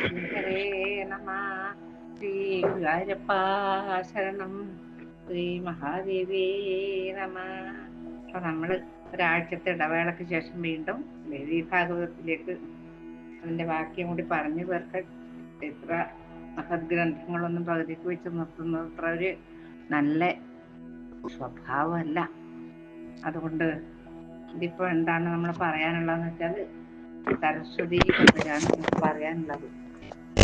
ഹരേ നമ. ശ്രീ ഗുരുവായൂരപ്പ ശരണം. ശ്രീ മഹാദേവേ നമ. അപ്പൊ നമ്മള് ഒരാഴ്ചത്തെ ഇടവേളയ്ക്ക് ശേഷം വീണ്ടും ദേവീ ഭാഗവതത്തിലേക്ക് അതിന്റെ വാക്യം കൂടി പറഞ്ഞു തീർക്കാൻ. ഇത്ര മഹദ്ഗ്രന്ഥങ്ങളൊന്നും പകുതിക്ക് വെച്ച് നിർത്തുന്നത് അത്ര ഒരു നല്ല സ്വഭാവമല്ല. അതുകൊണ്ട് ഇതിപ്പോ എന്താണ് നമ്മൾ പറയാനുള്ളതെന്ന് വെച്ചാൽ സരസ്വതി കവചാണ് നമുക്ക് പറയാനുള്ളത്.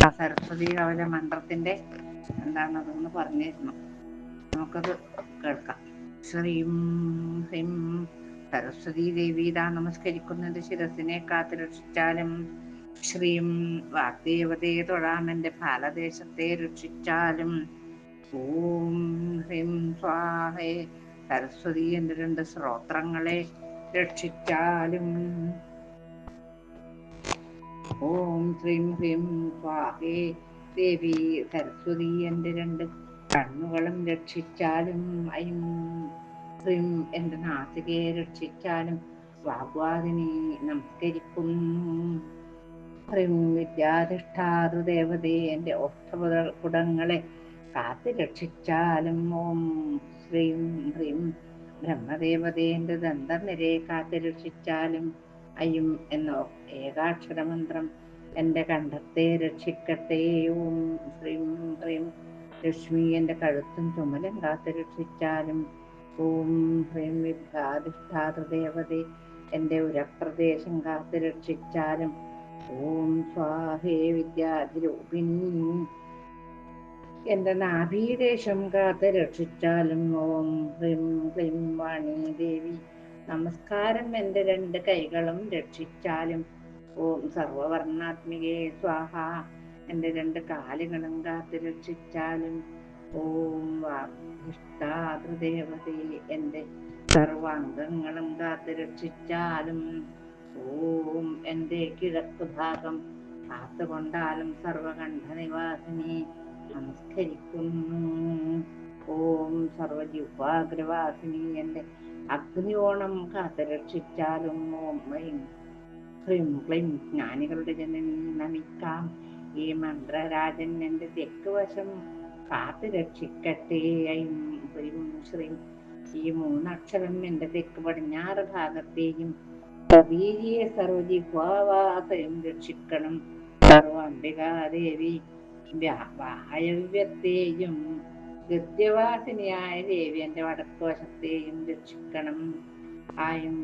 ആ സരസ്വതി കവച മന്ത്രത്തിന്റെ എന്താണതെന്ന് പറഞ്ഞിരുന്നു. നമുക്കത് കേൾക്കാം. ശ്രീം ഹ്രീം സരസ്വതി ദേവി ഇതാ നമസ്കരിക്കുന്നത് ശിരസിനെ കാത്തു രക്ഷിച്ചാലും. ശ്രീം വാഗ്ദേവതയെ തൊഴാമെന്റെ ഫലദേശത്തെ രക്ഷിച്ചാലും. ഓം ഹ്രീം സ്വാഹേ സരസ്വതി എന്റെ 2 ശ്രോത്രങ്ങളെ രക്ഷിച്ചാലും. ഓം ശ്രീം ഹ്രീം സ്വാഹേ ദേവി സരസ്വതി എന്റെ 2 കണ്ണുകളും രക്ഷിച്ചാലും. ഐം ഹ്രീം എന്റെ നാസികയെ രക്ഷിച്ചാലും. വാഗ്വാദിനി നമസ്കരിക്കുന്നു. ഹ്രീം വിദ്യാധിഷ്ഠാതൃദേവതേ എന്റെ ഓഷ്ഠപുടങ്ങളെ കാത്തു രക്ഷിച്ചാലും. ഓം ശ്രീം ഹ്രീം ബ്രഹ്മദേവതേ എന്റെ ദന്തനിരയെ കാത്തു രക്ഷിച്ചാലും. അയ്യം എന്ന ഏകാക്ഷരമന്ത്രം എന്റെ കണ്ഠത്തെ രക്ഷിക്കട്ടെ. ഓം ശ്രീം ഹ്രീം ലക്ഷ്മി എന്റെ കഴുത്തും ചുമലും കാത്തു രക്ഷിച്ചാലും. ഓം ഹ്രീം വിദ്യാധിഷ്ഠാതൃദേവതേ എന്റെ ഉരപ്രദേശം കാത്തു രക്ഷിച്ചാലും. ഓം സ്വാഹേ വിദ്യാധിരൂപിണി എന്റെ നാഭീദേശം കാത്ത് രക്ഷിച്ചാലും. ഓം ഹ്രീം ക്ലീം വാണി ദേവി നമസ്കാരം എന്റെ 2 കൈകളും രക്ഷിച്ചാലും. ഓം സർവവർണാത്മികേ സ്വാഹ എന്റെ 2 കാലുകളും കാത്ത് രക്ഷിച്ചാലും. ഓം വാഗ്ദേവതേ എന്റെ സർവാംഗങ്ങളും കാത്ത് രക്ഷിച്ചാലും. ഓം എന്റെ കിഴക്ക് ഭാഗം കാത്തുകൊണ്ടാലും സർവകണ്ഠനിവാസിനി നമസ്കരിക്കുന്നു. ഓം സർവജിഹ്വാഗ്രവാസിനി എന്റെ അഗ്നിയോണം കാത്തു രക്ഷിച്ചാലും. ഓം ഐം ഹ്രീം ക്ലീം ജ്ഞാനികളുടെ ജനനി നമിക്കാം. ഈ മന്ത്രരാജൻ എന്റെ തെക്ക് വശം കാത്തു രക്ഷിക്കട്ടെ. ഐം ഹ്രീം ശ്രീം ഈ 3 അക്ഷരം എന്റെ തെക്ക് പടിഞ്ഞാറ് ഭാഗത്തെയും പ്രതീരിയെ സർവജിഹ്വാവാസയും രക്ഷിക്കണം. സർവാംബികാദേവി വായവ്യത്തെയും ഗദ്യവാസിനിയായ ദേവി എന്റെ വടക്ക് വശത്തെയും രക്ഷിക്കണം. ആയും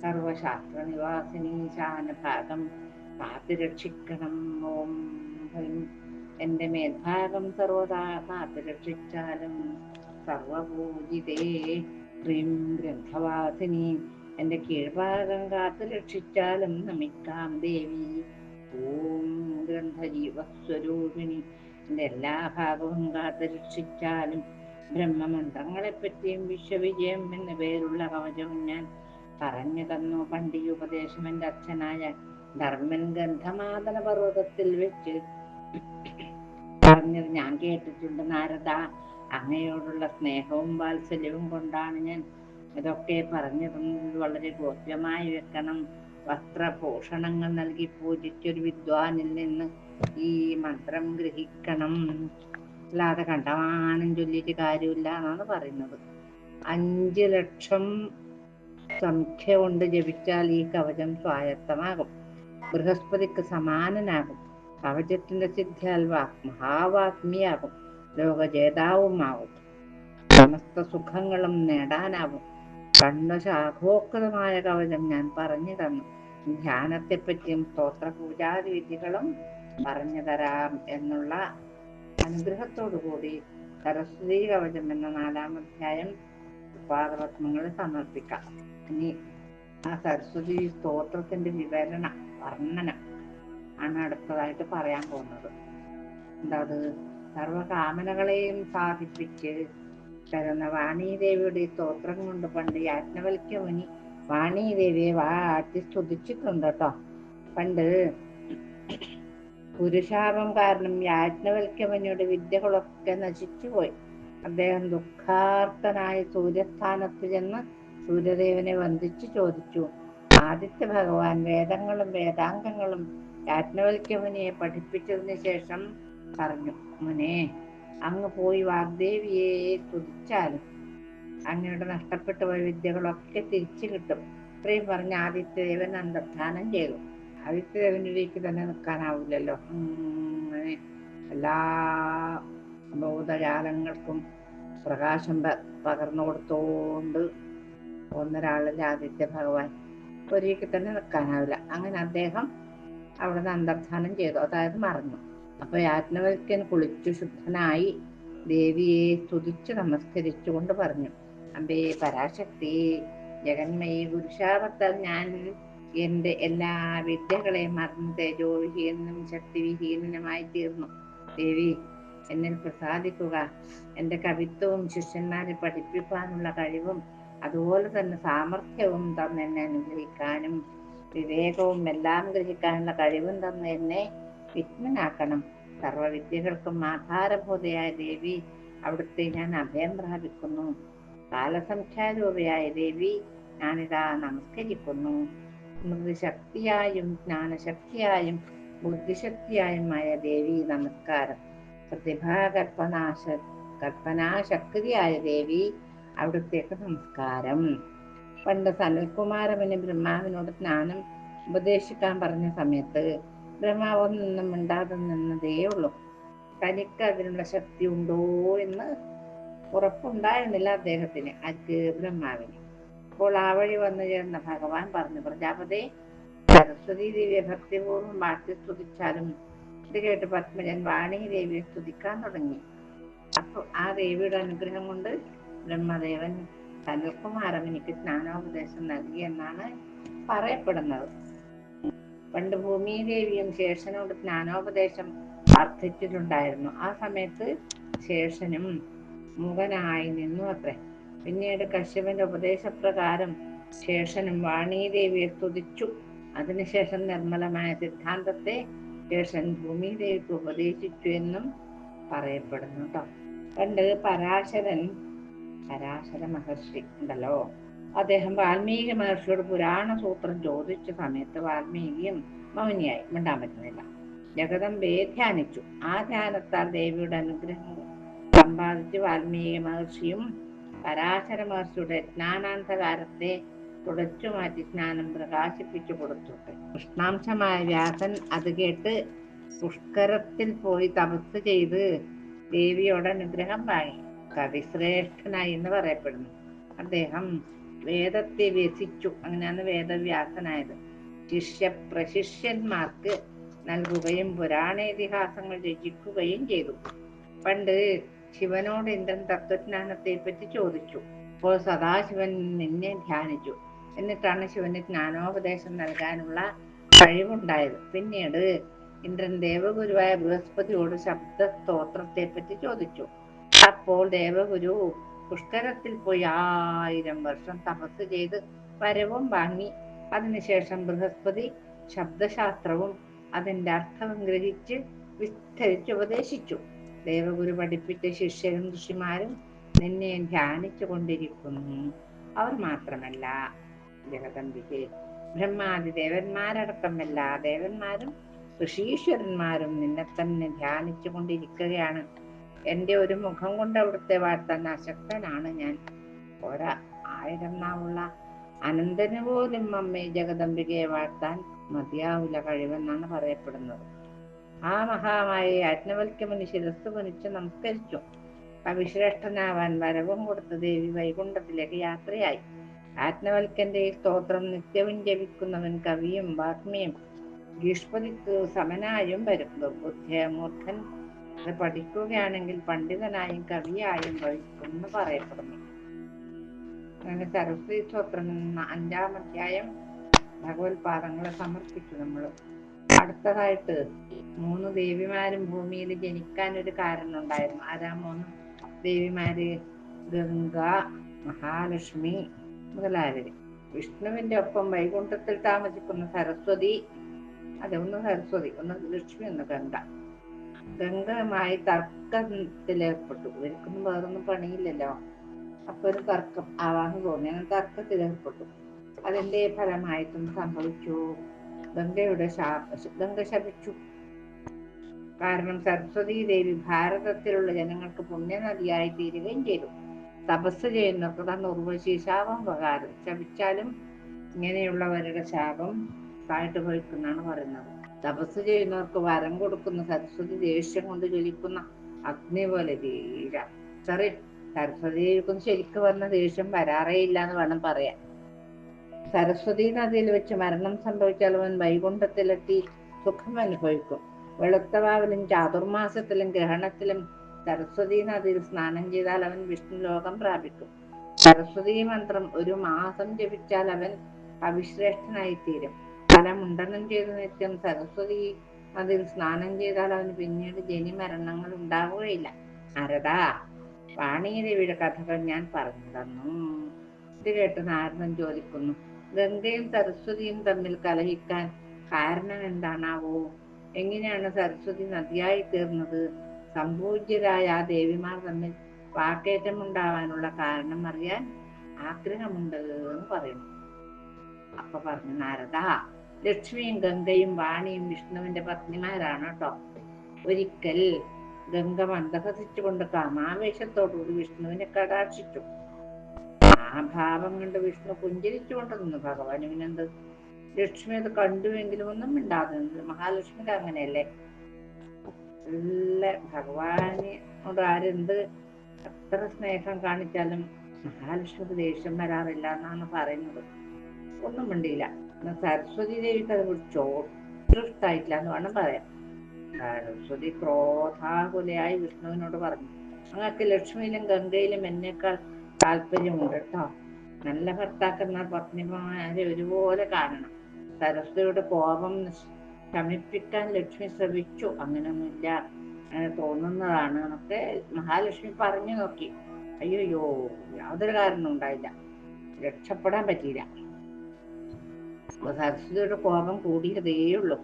സർവശാസ്ത്രനിവാസിനി ശാനഭാഗം കാത്തു രക്ഷിക്കണം. ഓം ഹ്രീം എന്റെ മേൽഭാഗം സർവദാ കാത്തു രക്ഷിച്ചാലും. സർവപൂജിതേ ഹ്രീം ഗ്രന്ഥവാസിനി എന്റെ കീഴ്ഭാഗം കാത്തു രക്ഷിച്ചാലും നമിക്കാം ദേവി. ഓം ഗ്രന്ഥജീവസ്വരൂപിണി എന്റെ എല്ലാ ഭാഗവും കാത്തു രക്ഷിച്ചാലും. ബ്രഹ്മമന്ത്രങ്ങളെപ്പറ്റിയും വിശ്വവിജയം എന്നു പേരുള്ള കവചവും ഞാൻ പറഞ്ഞു തന്നു. പണ്ട് ഈ ഉപദേശം എന്റെ അച്ഛനായ ധർമ്മൻ ഗന്ധമാദന പർവ്വതത്തിൽ വെച്ച് പറഞ്ഞത് ഞാൻ കേട്ടിട്ടുണ്ട്. നാരദ, അങ്ങയോടുള്ള സ്നേഹവും വാത്സല്യവും കൊണ്ടാണ് ഞാൻ ഇതൊക്കെ പറഞ്ഞു തന്നത്. വളരെ ഗോപ്യമായി വെക്കണം. വസ്ത്രഭൂഷണങ്ങൾ നൽകി പൂജിച്ചൊരു വിദ്വാനിൽ നിന്ന് ഈ മന്ത്രം ഗ്രഹിക്കണം. അല്ലാതെ കണ്ടമാനം ചൊല്ലിയിട്ട് കാര്യമില്ല എന്നാണ് പറയുന്നത്. 5 ലക്ഷം സംഖ്യ കൊണ്ട് ജപിച്ചാൽ ഈ കവചം സ്വായത്തമാകും. ബൃഹസ്പതിക്ക് സമാനനാകും. കവചത്തിന്റെ സിദ്ധിയാൽ മഹാവാഗ്മിയാകും. ലോകജേതാവുമാകും. സമസ്ത സുഖങ്ങളും നേടാനാവും. കണ്വശാഖോക്തമായ കവചം ഞാൻ പറഞ്ഞു തന്നു. ധ്യാനത്തെപ്പറ്റിയും സ്തോത്ര പൂജാതി വിധികളും പറഞ്ഞു തരാം എന്നുള്ള അനുഗ്രഹത്തോടു കൂടി സരസ്വതി കവചം എന്ന 4-ാം അധ്യായം പാദപത്മങ്ങളിൽ സമർപ്പിക്കാം. ഇനി ആ സരസ്വതി സ്തോത്രത്തിന്റെ വർണ്ണനം ആണ് അടുത്തതായിട്ട് പറയാൻ പോകുന്നത്. എന്താ അത്? സർവകാമനകളെയും സാധിപ്പിച്ച് തരുന്ന വാണീദേവിയുടെ സ്തോത്രം കൊണ്ട് പണ്ട് യാജ്ഞവൽക്യ മുനി വാണീദേവിയെ വാട്ടി സ്തുതിച്ചിട്ടുണ്ട് കേട്ടോ. പണ്ട് പുരുഷാപം കാരണം യാജ്ഞവൽക്യ മുനിയുടെ വിദ്യകളൊക്കെ നശിച്ചുപോയി. അദ്ദേഹം ദുഃഖാർത്തനായി സൂര്യസ്ഥാനത്ത് ചെന്ന് സൂര്യദേവനെ വന്ദിച്ചു ചോദിച്ചു. ആദിത്യ ഭഗവാൻ വേദങ്ങളും വേദാംഗങ്ങളും യാജ്ഞവൽക്യ പഠിപ്പിച്ചതിന് ശേഷം പറഞ്ഞു, മുനെ, അങ്ങ് പോയി വാഗ്ദേവിയെ സ്തുതിച്ചാലും അങ്ങയുടെ നഷ്ടപ്പെട്ടു പോയ വിദ്യകളൊക്കെ തിരിച്ചു കിട്ടും. ഇത്രയും പറഞ്ഞ് ആദിത്യദേവൻ അന്തർധാനം ചെയ്തു. ആദിത്യദേവനിലേക്ക് തന്നെ നിൽക്കാനാവില്ലല്ലോ. അങ്ങനെ എല്ലാ ഭൂതജാലങ്ങൾക്കും പ്രകാശം പകർന്നു കൊടുത്തോണ്ട് ഒന്നൊരാളിൽ ആദിത്യ ഭഗവാൻ ഒരിക്കൽ തന്നെ നിൽക്കാനാവില്ല. അങ്ങനെ അദ്ദേഹം അവിടുന്ന് അന്തർധാനം ചെയ്തു, അതായത് മറന്നു. അപ്പൊ യാജ്ഞവൽക്യൻ കുളിച്ചു ശുദ്ധനായി ദേവിയെ സ്തുതിച്ച് നമസ്കരിച്ചുകൊണ്ട് പറഞ്ഞു, അമ്പേ പരാശക്തി, ജഗന്മയി, പുരുഷാവത്താൽ ഞാൻ എന്റെ എല്ലാ വിദ്യകളെയും മറന്ന് തേജോവിഹീനനും ശക്തിവിഹീനനുമായി തീർന്നു. ദേവി, എന്നിൽ പ്രസാദിക്കുക. എന്റെ കവിത്വവും ശിഷ്യന്മാരെ പഠിപ്പിക്കാനുള്ള കഴിവും അതുപോലെ തന്നെ സാമർഥ്യവും തന്ന് എന്നെ അനുഗ്രഹിക്കാനും വിവേകവും എല്ലാം ഗ്രഹിക്കാനുള്ള കഴിവും തന്ന് എന്നെ വിജ്ഞനാക്കണം. സർവവിദ്യകൾക്കും ആധാരഭൂതയായ ദേവി, അവിടുത്തെ ഞാൻ അഭയം പ്രാപിക്കുന്നു. കാലസംഖ്യാരൂപയായ ദേവി, ഞാനിതാ നമസ്കരിക്കുന്നു. സ്മൃതിശക്തിയായും ജ്ഞാനശക്തിയായും ബുദ്ധിശക്തിയായുമായ ദേവി നമസ്കാരം. കൽപ്പനാശക്തിയായ ദേവി, അവിടുത്തേക്ക് നമസ്കാരം. പണ്ട് സനൽകുമാരന് ബ്രഹ്മാവിനോട് ജ്ഞാനം ഉപദേശിക്കാൻ പറഞ്ഞ സമയത്ത് ബ്രഹ്മാവ് ഒന്നും മിണ്ടാതെ നിന്നതേയുള്ളൂ. തനിക്ക് അതിനുള്ള ശക്തി ഉണ്ടോ എന്ന് ഉറപ്പുണ്ടായിരുന്നില്ല അദ്ദേഹത്തിന്, ആർക്ക്? ബ്രഹ്മാവിന്. അപ്പോൾ ആ വഴി വന്നു ചേർന്ന ഭഗവാൻ പറഞ്ഞു, പ്രജാപതി, സരസ്വതി ദേവിയെ ഭക്തിപൂർവ്വം വാഴ്ത്തി സ്തുതിച്ചാലും. ഇത് കേട്ട് പത്മജൻ വാണി ദേവിയെ സ്തുതിക്കാൻ തുടങ്ങി. അപ്പൊ ആ ദേവിയുടെ അനുഗ്രഹം കൊണ്ട് ബ്രഹ്മദേവൻ സനൽകുമാരമുനിക്ക് ജ്ഞാനോപദേശം നൽകിയെന്നാണ് പറയപ്പെടുന്നത്. പണ്ട് ഭൂമിദേവിയും ശേഷനോട് ജ്ഞാനോപദേശം അർത്ഥിച്ചിട്ടുണ്ടായിരുന്നു. ആ സമയത്ത് ശേഷനും മൂകനായി നിന്നു അത്രേ. പിന്നീട് കശ്യപന്റെ ഉപദേശപ്രകാരം ശേഷനും വാണീദേവിയെ സ്തുതിച്ചു. അതിനുശേഷം നിർമ്മലമായ സിദ്ധാന്തത്തെ ശേഷൻ ഭൂമിദേവിക്ക് ഉപദേശിച്ചു എന്നും പറയപ്പെടുന്നു കേട്ടോ. പണ്ട് പരാശര മഹർഷി ഉണ്ടല്ലോ, അദ്ദേഹം വാൽമീകി മഹർഷിയോട് പുരാണ സൂത്രം ചോദിച്ച സമയത്ത് വാൽമീകിയും മൗനിയായി, മിണ്ടാൻ പറ്റുന്നില്ല. ജഗദംബയെ ധ്യാനിച്ചു. ആ ധ്യാനത്താൽ ദേവിയുടെ അനുഗ്രഹം സമ്പാദിച്ച് വാൽമീകി മഹർഷിയും പരാശര മഹർഷിയുടെ ജ്ഞാനാന്ധകാരത്തെ തുടച്ചു മാറ്റി ജ്ഞാനം പ്രകാശിപ്പിച്ചു കൊടുത്തു. കൃഷ്ണാംശമായ വ്യാസൻ അത് കേട്ട് പുഷ്കരത്തിൽ പോയി തപസ് ചെയ്ത് ദേവിയോട് അനുഗ്രഹം വാങ്ങി. കവിശ്രേഷ്ഠനായി എന്ന് പറയപ്പെടുന്നു. അദ്ദേഹം വേദത്തെ വ്യസിച്ചു. അങ്ങനെയാണ് വേദവ്യാസനായത്. പ്രശിഷ്യന്മാർക്ക് നൽകുകയും പുരാണേതിഹാസങ്ങൾ രചിക്കുകയും ചെയ്തു. പണ്ട് ശിവനോട് ഇന്ദ്രൻ തത്വജ്ഞാനത്തെ പറ്റി ചോദിച്ചു. അപ്പോൾ സദാശിവൻ നിന്നെ ധ്യാനിച്ചു. എന്നിട്ടാണ് ശിവന് ജ്ഞാനോപദേശം നൽകാനുള്ള കഴിവുണ്ടായത്. പിന്നീട് ഇന്ദ്രൻ ദേവഗുരുവായ ബൃഹസ്പതിയോട് ശബ്ദസ്തോത്രത്തെ പറ്റി ചോദിച്ചു. അപ്പോൾ ദേവഗുരു പുഷ്കരത്തിൽ പോയി 1000 വർഷം തപസ് ചെയ്ത് വരവും വാങ്ങി. അതിനുശേഷം ബൃഹസ്പതി ശബ്ദശാസ്ത്രവും അതിന്റെ അർത്ഥവും ഗ്രഹിച്ച് വിസ്തരിച്ച് ഉപദേശിച്ചു. ദേവഗുരു പഠിപ്പിച്ച ശിഷ്യരും ഋഷിമാരും നിന്നെ ധ്യാനിച്ചു കൊണ്ടിരിക്കുന്നു. അവർ മാത്രമല്ല ജഗദംബികെ, ബ്രഹ്മാദി ദേവന്മാരടക്കം എല്ലാ ദേവന്മാരും ഋഷീശ്വരന്മാരും നിന്നെ തന്നെ ധ്യാനിച്ചു കൊണ്ടിരിക്കുകയാണ്. എന്റെ ഒരു മുഖം കൊണ്ട് അവിടുത്തെ വാഴ്ത്താൻ അശക്തനാണ് ഞാൻ. 1000 നാവുള്ള അനന്തന് പോലും അമ്മേ ജഗദംബികയെ വാഴ്ത്താൻ മതിയാവില്ല കഴിവെന്നാണ് പറയപ്പെടുന്നത്. ആ മഹാമായ യാജ്ഞവൽക്യമുനി ശിരസ് കുനിച്ച് നമസ്കരിച്ചു. കവിശ്രേഷ്ഠനാവാൻ വരവും കൊടുത്ത ദേവി വൈകുണ്ഠത്തിലേക്ക് യാത്രയായി. യാജ്ഞവൽക്യന്റെ സ്തോത്രം നിത്യവും ജപിക്കുന്നവൻ കവിയും വാഗ്മിയും ഗീഷ്പതിക്ക് സമനായും വരും. ദുർബുദ്ധിയമൂർഖൻ അത് പഠിക്കുകയാണെങ്കിൽ പണ്ഡിതനായും കവിയായും ഭവിക്കുമെന്ന് പറയപ്പെടുന്നു. അങ്ങനെ സരസ്വതി സ്തോത്രം എന്ന 5-ാം അധ്യായം ഭഗവത് പാദങ്ങളെ സമർപ്പിച്ചു നമ്മൾ. അടുത്തതായിട്ട് 3 ദേവിമാരും ഭൂമിയിൽ ജനിക്കാൻ ഒരു കാരണം ഉണ്ടായിരുന്നു. ആരാ 3 ദേവിമാര്? ഗംഗ, മഹാലക്ഷ്മി മുതലായവര്. വിഷ്ണുവിന്റെ ഒപ്പം വൈകുണ്ഠത്തിൽ താമസിക്കുന്ന സരസ്വതി, ഒന്ന് സരസ്വതി, ഒന്ന് ലക്ഷ്മി, ഒന്ന് ഗംഗ. ഗംഗയുമായി തർക്കത്തിലേർപ്പെട്ടു. ഇവർക്കൊന്നും വേറൊന്നും പണിയില്ലല്ലോ. അപ്പൊ ഒരു തർക്കം ആവാന്ന് തോന്നി. അങ്ങനെ തർക്കത്തിലേർപ്പെട്ടു. അതിന്റെ ഫലമായിട്ടും സംഭവിച്ചു ഗംഗ ശപിച്ചു. കാരണം സരസ്വതീ ദേവി ഭാരതത്തിലുള്ള ജനങ്ങൾക്ക് പുണ്യനദിയായി തീരുകയും ചെയ്തു. തപസ് ചെയ്യുന്നവർക്ക് തന്ന ഉർവശി ശാപം പ്രകാരം ശപിച്ചാലും ഇങ്ങനെയുള്ളവരുടെ ശാപം താഴ്ത്തു ഭവിക്കുന്നാണ് പറയുന്നത്. തപസ് ചെയ്യുന്നവർക്ക് വരം കൊടുക്കുന്ന സരസ്വതി ദേഷ്യം കൊണ്ട് ജ്വലിക്കുന്ന അഗ്നി പോലെ തീരാം. സരസ്വതിക്കും ശരിക്കും വന്ന ദേഷ്യം വരാറേ ഇല്ല എന്ന് വേണം പറയാൻ. സരസ്വതി നദിയിൽ വെച്ച് മരണം സംഭവിച്ചാൽ അവൻ വൈകുണ്ഠത്തിലെത്തി സുഖം അനുഭവിക്കും. വെളുത്തവാവിലും ചാതുർമാസത്തിലും ഗ്രഹണത്തിലും സരസ്വതി നദിയിൽ സ്നാനം ചെയ്താൽ അവൻ വിഷ്ണു ലോകം പ്രാപിക്കും. സരസ്വതി മന്ത്രം 1 മാസം ജപിച്ചാൽ അവൻ അവിശ്രേഷ്ഠനായിത്തീരും. തല മുണ്ടനം ചെയ്ത് നിത്യം സരസ്വതി നദിയിൽ സ്നാനം ചെയ്താൽ അവന് പിന്നീട് ജനിമരണങ്ങൾ ഉണ്ടാവുകയില്ല. നാരദാ, വാണീദേവിയുടെ കഥകൾ ഞാൻ പറഞ്ഞു തന്നു. ഇത് കേട്ട് നാരദൻ ചോദിക്കുന്നു, ഗംഗയും സരസ്വതിയും തമ്മിൽ കലഹിക്കാൻ കാരണം എന്താണാവോ? എങ്ങനെയാണ് സരസ്വതി നദിയായി തീർന്നത്? സംപൂജ്യരായ ആ ദേവിമാർ തമ്മിൽ വാക്കേറ്റമുണ്ടാവാനുള്ള കാരണം അറിയാൻ ആഗ്രഹമുണ്ട് എന്ന് പറയുന്നു. അപ്പൊ പറഞ്ഞു നാരദ, ലക്ഷ്മിയും ഗംഗയും വാണിയും വിഷ്ണുവിന്റെ പത്നിമാരാണ് കേട്ടോ. ഒരിക്കൽ ഗംഗ മന്ദഹസിച്ചുകൊണ്ട് കാമാവേശത്തോടുകൂടി വിഷ്ണുവിനെ കടാക്ഷിച്ചു. ആ ഭാവം കണ്ട് വിഷ്ണു പുഞ്ചിരിച്ചുകൊണ്ട് നിന്നു. ഭഗവാൻ ഇവനെന്ത്? ലക്ഷ്മി അത് കണ്ടുവെങ്കിലും ഒന്നും മിണ്ടാതെ നിന്നു. മഹാലക്ഷ്മിക്ക് അങ്ങനെയല്ലേ? നല്ല ഭഗവാനോട് ആരെന്ത് എത്ര സ്നേഹം കാണിച്ചാലും മഹാലക്ഷ്മിക്ക് ദേഷ്യം വരാറില്ല എന്നാണ് പറയുന്നത്. ഒന്നും മിണ്ടിയില്ല. സരസ്വതി ദേവിക്ക് അത് ഒട്ടും ഇഷ്ടായിട്ടില്ല എന്ന് വേണം പറയാം. സരസ്വതി ക്രോധാകുലയായി വിഷ്ണുവിനോട് പറഞ്ഞു, അങ്ങക്ക് ലക്ഷ്മിയിലും ഗംഗയിലും എന്നേക്കാൾ താല്പര്യമുണ്ട് കേട്ടോ. നല്ല ഭർത്താക്കന്മാർ പത്നിമാരെ ഒരുപോലെ കാണണം. സരസ്വതിയുടെ കോപം ശമിപ്പിക്കാൻ ലക്ഷ്മി ശ്രമിച്ചു. അങ്ങനെയൊന്നുമില്ല, അങ്ങനെ തോന്നുന്നതാണ് എന്നൊക്കെ മഹാലക്ഷ്മി പറഞ്ഞു നോക്കി. അയ്യോ, യാതൊരു കാരണം ഉണ്ടായില്ല, രക്ഷപ്പെടാൻ പറ്റിയില്ല. അപ്പൊ സരസ്വതിയുടെ കോപം കൂടിയതേയുള്ളൂ.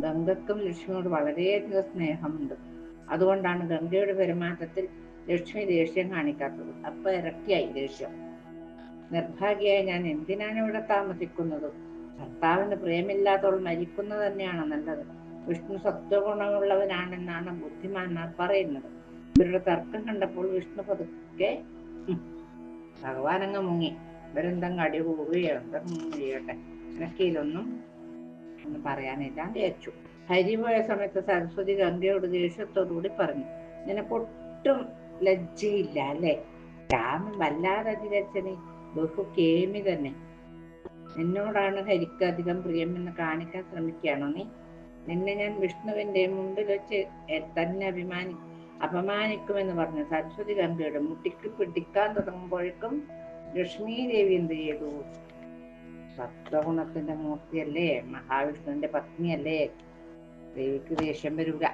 ഗംഗക്കും ലക്ഷ്മിയോട് വളരെയധികം സ്നേഹമുണ്ട്. അതുകൊണ്ടാണ് ഗംഗയുടെ പെരുമാറ്റത്തിൽ ലക്ഷ്മി ദേഷ്യം കാണിക്കാത്തത്. അപ്പൊ ഇരട്ടിയായി ദേഷ്യം. നിർഭാഗ്യയായി ഞാൻ എന്തിനാണ് ഇവിടെ താമസിക്കുന്നത്? ഭർത്താവിന് പ്രേമില്ലാത്തവൾ മരിക്കുന്നത് തന്നെയാണ് നല്ലത്. വിഷ്ണു സത്വഗുണമുള്ളവനാണെന്നാണ് ബുദ്ധിമാന്മാർ പറയുന്നത്. ഇവരുടെ തർക്കം കണ്ടപ്പോൾ വിഷ്ണു പതുക്കെ ഭഗവാനങ്ങ് മുങ്ങി. ഇവരെന്തെങ്കിലും അടി കൂടുകയോ എന്തെങ്കിലും ചെയ്യട്ടെ, എനിക്കിതൊന്നും ഒന്നും പറയാനില്ല വിചാരിച്ചു. ഹരി പോയ സമയത്ത് സരസ്വതി ഗംഗയോട് ദേഷ്യത്തോടുകൂടി പറഞ്ഞു, നിനക്കൊട്ടും ലജ്ജയില്ല അല്ലേ? രാമൻ വല്ലാതെ അതിരച്ചനി ബഹു കേമി തന്നെ. നിന്നോടാണ് ഹരിക്ക് അധികം പ്രിയമെന്ന് കാണിക്കാൻ ശ്രമിക്കുകയാണോ നീ? നിന്നെ ഞാൻ വിഷ്ണുവിന്റെ മുമ്പിൽ വെച്ച് തന്നെ അപമാനിക്കുമെന്ന് പറഞ്ഞു സരസ്വതി ഗംഗയുടെ മുട്ടിക്ക് പിടിക്കാൻ തുടങ്ങുമ്പോഴേക്കും ലക്ഷ്മി ദേവി എന്ത് ചെയ്തു? സത്വഗുണത്തിന്റെ മൂർത്തിയല്ലേ, മഹാവിഷ്ണുവിന്റെ പത്നിയല്ലേ, ദേവിക്ക് ദേഷ്യം വരൂല.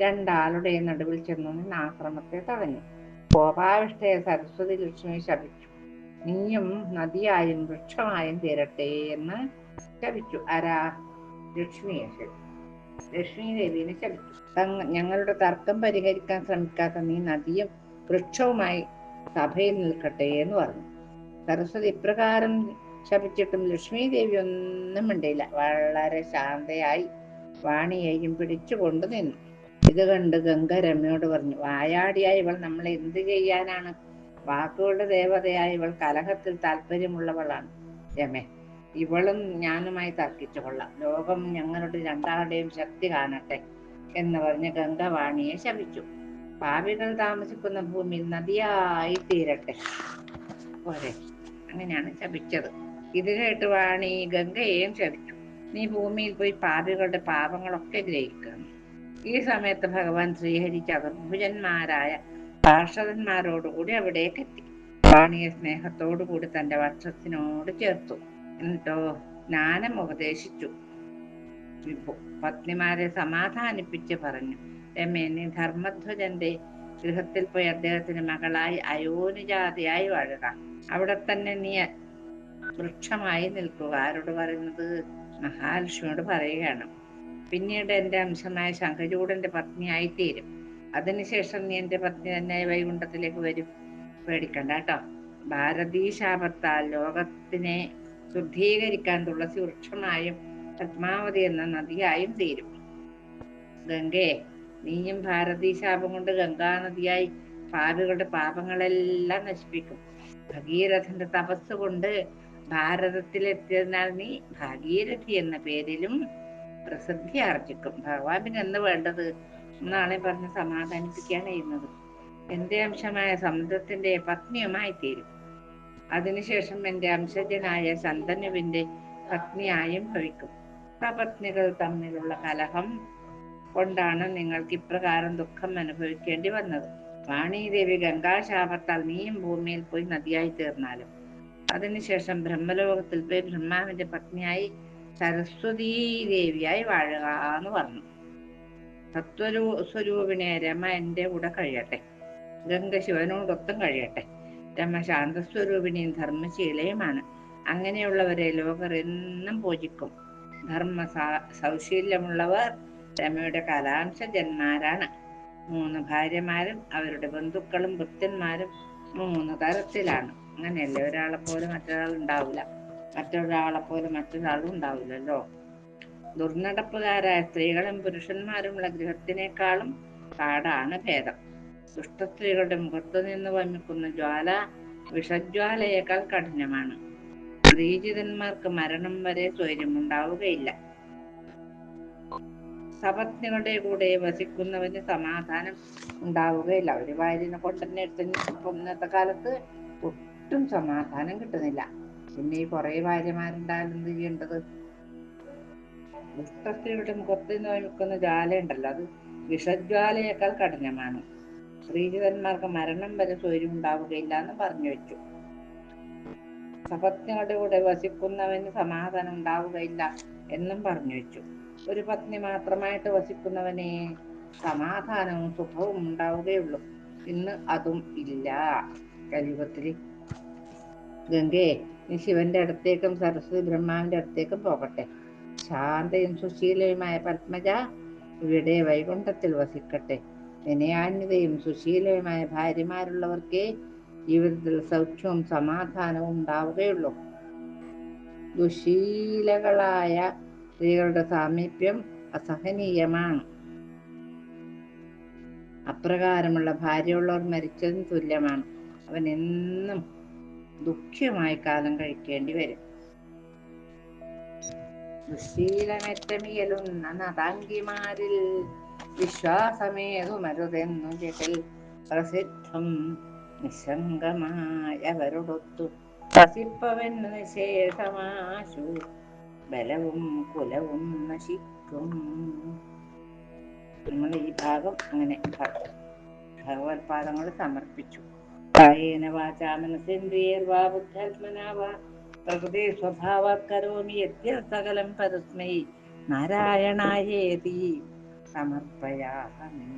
രണ്ടാളുടെ നടുവിൽ ചെന്നു നിന്ന് ആശ്രമത്തെ തടഞ്ഞു. കോപാവിഷ്ടയെ സരസ്വതി ലക്ഷ്മി ശപിച്ചു. നീയും നദിയായും വൃക്ഷമായും തീരട്ടെ എന്ന് ശപിച്ചു. ആരാ? ലക്ഷ്മിയെ ശപിച്ചു. ലക്ഷ്മി ദേവിനെ ശപിച്ചു. ഞങ്ങളുടെ തർക്കം പരിഹരിക്കാൻ ശ്രമിക്കാത്ത നീ നദിയും വൃക്ഷവുമായി സഭയിൽ നിൽക്കട്ടെ എന്ന് പറഞ്ഞു. സരസ്വതി ഇപ്രകാരം ശപിച്ചിട്ടും ലക്ഷ്മി ദേവി ഒന്നും മിണ്ടിയില്ല. വളരെ ശാന്തയായി വാണിയെയും പിടിച്ചുകൊണ്ട് നിന്നു. ഇത് കണ്ട് ഗംഗ രമ്യയോട് പറഞ്ഞു, വായാടിയായി ഇവൾ നമ്മളെ എന്ത് ചെയ്യാനാണ്? വാക്കുകളുടെ ദേവതയായി ഇവൾ കലഹത്തിൽ താല്പര്യമുള്ളവളാണ്. രമേ, ഇവളും ഞാനുമായി തർക്കിച്ചു കൊള്ളാം. ലോകം ഞങ്ങളുടെ രണ്ടാളുടെയും ശക്തി കാണട്ടെ എന്ന് പറഞ്ഞ് ഗംഗ വാണിയെ ശപിച്ചു. പാപികൾ താമസിക്കുന്ന ഭൂമിയിൽ നദിയായി തീരട്ടെ പോരെ, അങ്ങനെയാണ് ശപിച്ചത്. ഇത് കേട്ട് വാണി ഗംഗയെയും ശപിച്ചു. നീ ഭൂമിയിൽ പോയി പാപികളുടെ പാപങ്ങളൊക്കെ ഗ്രഹിക്കണം. ഈ സമയത്ത് ഭഗവാൻ ശ്രീഹരി ചതുർഭുജന്മാരായ പാർഷദന്മാരോടുകൂടി അവിടേക്ക് എത്തി. വാണിയെ സ്നേഹത്തോടുകൂടി തന്റെ വക്ഷത്തിനോട് ചേർത്തു. എന്നിട്ടോ ജ്ഞാനം ഉപദേശിച്ചു. പത്നിമാരെ സമാധാനിപ്പിച്ച് പറഞ്ഞു, രമേ, നീ ധർമ്മധ്വജന്റെ ഗൃഹത്തിൽ പോയി അദ്ദേഹത്തിന് മകളായി അയോനിജാതിയായി വാഴുക. അവിടെ തന്നെ നീ വൃക്ഷമായി നിൽക്കുക. ആരോട് പറയുന്നത്? മഹാലക്ഷ്മിയോട് പറയുകയാണ്. പിന്നീട് എന്റെ അംശമായ ശംഖചൂടന്റെ പത്നിയായി തീരും. അതിനുശേഷം നീ എന്റെ പത്നി തന്നെ വൈകുണ്ഠത്തിലേക്ക് വരും. പേടിക്കണ്ട കേട്ടോ. ഭാരതീ ശാപത്താൽ ലോകത്തിനെ ശുദ്ധീകരിക്കാൻ തുളസി വൃക്ഷമായും പത്മാവതി എന്ന നദിയായും തീരും. ഗംഗേ, നീയും ഭാരതീ ശാപം കൊണ്ട് ഗംഗാനദിയായി പാപികളുടെ പാപങ്ങളെല്ലാം നശിപ്പിക്കും. ഭഗീരഥന്റെ തപസ് കൊണ്ട് ഭാരതത്തിലെത്തിയതിനാൽ നീ ഭാഗീരഥി എന്ന പേരിലും പ്രസിദ്ധി ആർജിക്കും. ഭഗവാൻ പിന്നെ എന്ത് വേണ്ടത് എന്നാളെ പറഞ്ഞ് സമാധാനിപ്പിക്കുകയാണ് ചെയ്യുന്നത്. എന്റെ അംശമായ സമുദ്രത്തിന്റെ പത്നിയുമായി തീരും. അതിനുശേഷം എന്റെ അംശജനായ ശന്തനുവിന്റെ പത്നിയായും ഭവിക്കും. സപത്നികൾ തമ്മിലുള്ള കലഹം കൊണ്ടാണ് നിങ്ങൾക്ക് ഇപ്രകാരം ദുഃഖം അനുഭവിക്കേണ്ടി വന്നത്. വാണീദേവി ഗംഗാശാപത്താൽ നീയും ഭൂമിയിൽ പോയി നദിയായി തീർന്നാലും അതിനുശേഷം ബ്രഹ്മലോകത്തിൽ പോയി ബ്രഹ്മാവിന്റെ പത്നിയായി സരസ്വതീ ദേവിയായി വാഴുക എന്ന് പറഞ്ഞു. സത്വസ്വരൂപിണെ രമ എന്റെ കൂടെ കഴിയട്ടെ. ഗംഗ ശിവനോടൊത്തും കഴിയട്ടെ. രമ ശാന്തസ്വരൂപിണിയും ധർമ്മശീലയുമാണ്. അങ്ങനെയുള്ളവരെ ലോകർ എന്നും പൂജിക്കും. ധർമ്മ സൗശീല്യമുള്ളവർ രമയുടെ കലാംശജന്മാരാണ്. 3 ഭാര്യമാരും അവരുടെ ബന്ധുക്കളും ഭൃത്യന്മാരും 3 തരത്തിലാണ്. അങ്ങനെയല്ലേ, ഒരാളെപ്പോലെ മറ്റൊരാൾ ഉണ്ടാവില്ല, മറ്റൊരാളെപ്പോലെ മറ്റൊരാളും ഉണ്ടാവില്ലല്ലോ. ദുർനടപ്പുകാരായ സ്ത്രീകളും പുരുഷന്മാരുമുള്ള ഗൃഹത്തിനേക്കാളും കാടാണ് ഭേദം. ദുഷ്ടസ്ത്രീകളുടെ മുഖത്തു നിന്ന് വമിക്കുന്ന ജ്വാല വിഷജ്വാലയേക്കാൾ കഠിനമാണ്. സ്ത്രീജിതന്മാർക്ക് മരണം വരെ സ്വൈര്യമുണ്ടാവുകയില്ല. സപത്നികളുടെ കൂടെ വസിക്കുന്നവന് സമാധാനം ഉണ്ടാവുകയില്ല. ഒരു ഭാര്യനെ കൊണ്ട് തന്നെ എടുത്ത് ഇന്നത്തെ കാലത്ത് ഒട്ടും സമാധാനം കിട്ടുന്നില്ല. പിന്നെ ഈ കുറെ ഭാര്യമാരുണ്ടായാലും എന്ത് ചെയ്യേണ്ടത്? ദുഷ്ടസ്ത്രീയുടെ മുഖത്ത് നിന്ന് വമിക്കുന്ന ജ്വാല ഉണ്ടല്ലോ, അത് വിഷജ്വാലയേക്കാൾ കഠിനമാണ്. സ്ത്രീജിതന്മാർക്ക് മരണം വരെ സ്വൈര്യം ഉണ്ടാവുകയില്ല എന്ന് പറഞ്ഞു വെച്ചു. സപത്നികളുടെ കൂടെ വസിക്കുന്നവന് സമാധാനം ഉണ്ടാവുകയില്ല എന്നും പറഞ്ഞു വെച്ചു. ഒരു പത്നി മാത്രമായിട്ട് വസിക്കുന്നവനെ സമാധാനവും സുഖവും ഉണ്ടാവുകയുള്ളൂ. ഇന്ന് അതും ഇല്ല കലിയുഗത്തില്. ഗംഗേ, നീ ശിവന്റെ അടുത്തേക്കും സരസ്വതി ബ്രഹ്മാവിന്റെ അടുത്തേക്കും പോകട്ടെ. ശാന്തയും സുശീലയുമായ പത്മജ ഇവിടെ വൈകുണ്ഠത്തിൽ വസിക്കട്ടെ. വിനയാന്വിതയും സുശീലയുമായ ഭാര്യമാരുള്ളവർക്കേ ജീവിതത്തിൽ സൗഖ്യവും സമാധാനവും ഉണ്ടാവുകയുള്ളൂ. ദുശീലകളായ സ്ത്രീകളുടെ സാമീപ്യം അസഹനീയമാണ്. അപ്രകാരമുള്ള ഭാര്യയുള്ളവർ മരിച്ചതിന് തുല്യമാണ്. അവൻ എന്നും ദുഃഖ്യമായി കാലം കഴിക്കേണ്ടി വരും. ദുശീലമെറ്റമിയലുന്ന നതാംഗിമാരിൽ വിശ്വാസമേതുമരുതെന്നു ജഗൽ പ്രസിദ്ധം. നിശങ്കമായവരോടൊത്തു വസിപ്പവന് നിശേഷമാശു ബലവും കുലവും നശിക്കും. നമ്മൾ ഈ ഭാഗം അങ്ങനെ ഭഗവത്പാദങ്ങൾ സമർപ്പിച്ചു. കായേന വാചാ മനസേന്ദ്രിയർവാ ബുദ്ധ്യാത്മനാ വാ പ്രകൃതി സ്വഭാവാത് കരോമി യദ്യത് സകലം പരസ്മൈ നാരായണായേതി സമർപ്പയാമി.